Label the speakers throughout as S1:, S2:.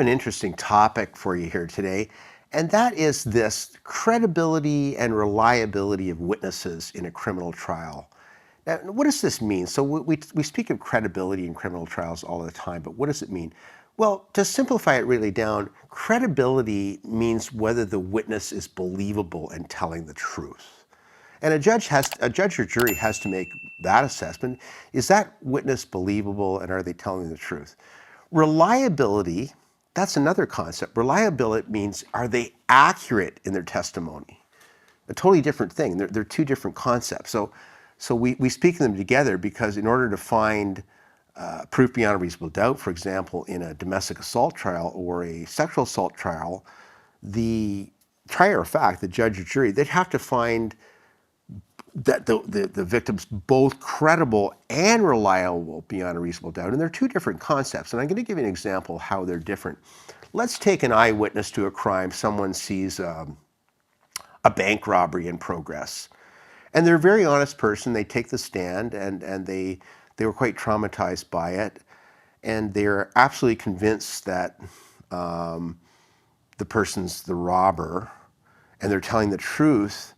S1: an interesting topic for you here today, and that is this credibility and reliability of witnesses in a criminal trial. Now, what does this mean? So we speak of credibility in criminal trials all the time, but what does it mean? Well, to simplify it really down, credibility means whether the witness is believable and telling the truth. And a judge or jury has to make that assessment. Is that witness believable and are they telling the truth? Reliability, that's another concept. Reliability means are they accurate in their testimony? A totally different thing. They're two different concepts. So we speak of them together because in order to find proof beyond a reasonable doubt, for example, in a domestic assault trial or a sexual assault trial, the trier of fact, the judge or jury, they'd have to find that the victim's both credible and reliable beyond a reasonable doubt. And they're two different concepts. And I'm going to give you an example of how they're different. Let's take an eyewitness to a crime. Someone sees a bank robbery in progress. And they're a very honest person. They take the stand and they were quite traumatized by it. And they're absolutely convinced that the person's the robber and they're telling the truth.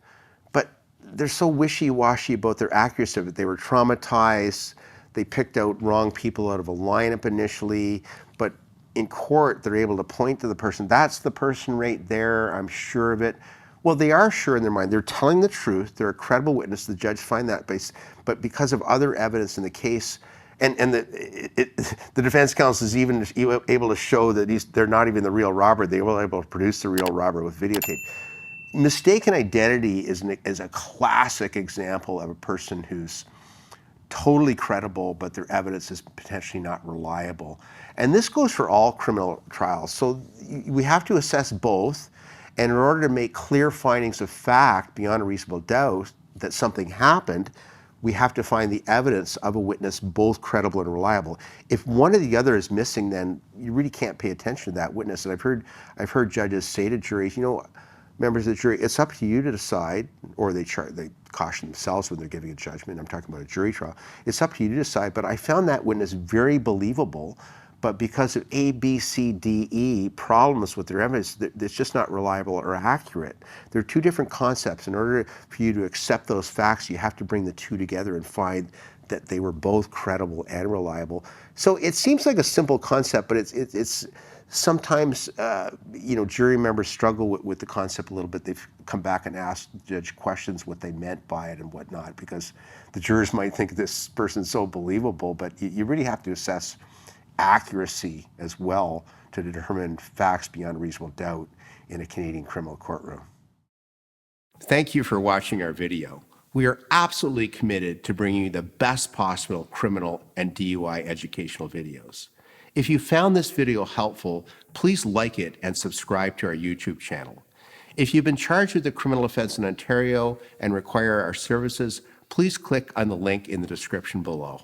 S1: But they're so wishy-washy about their accuracy of it. They were traumatized. They picked out wrong people out of a lineup initially. But in court, they're able to point to the person. That's the person right there. I'm sure of it. Well, they are sure in their mind. They're telling the truth. They're a credible witness. The judge finds that base. But because of other evidence in the case, and the defense counsel is even able to show that they're not even the real robber. They were able to produce the real robber with videotape. Mistaken identity is a classic example of a person who's totally credible, but their evidence is potentially not reliable. And this goes for all criminal trials. So we have to assess both. And in order to make clear findings of fact beyond a reasonable doubt that something happened, we have to find the evidence of a witness both credible and reliable. If one or the other is missing, then you really can't pay attention to that witness. And I've heard judges say to juries, members of the jury, it's up to you to decide, or they caution themselves when they're giving a judgment. I'm talking about a jury trial. It's up to you to decide, but I found that witness very believable, but because of A, B, C, D, E problems with their evidence, it's just not reliable or accurate. They're two different concepts. In order for you to accept those facts, you have to bring the two together and find that they were both credible and reliable. So it seems like a simple concept, but it's sometimes, jury members struggle with the concept a little bit. They've come back and asked the judge questions what they meant by it and whatnot, because the jurors might think this person's so believable, but you really have to assess accuracy as well to determine facts beyond reasonable doubt in a Canadian criminal courtroom. Thank you for watching our video. We are absolutely committed to bringing you the best possible criminal and DUI educational videos. If you found this video helpful, please like it and subscribe to our YouTube channel. If you've been charged with a criminal offense in Ontario and require our services, please click on the link in the description below.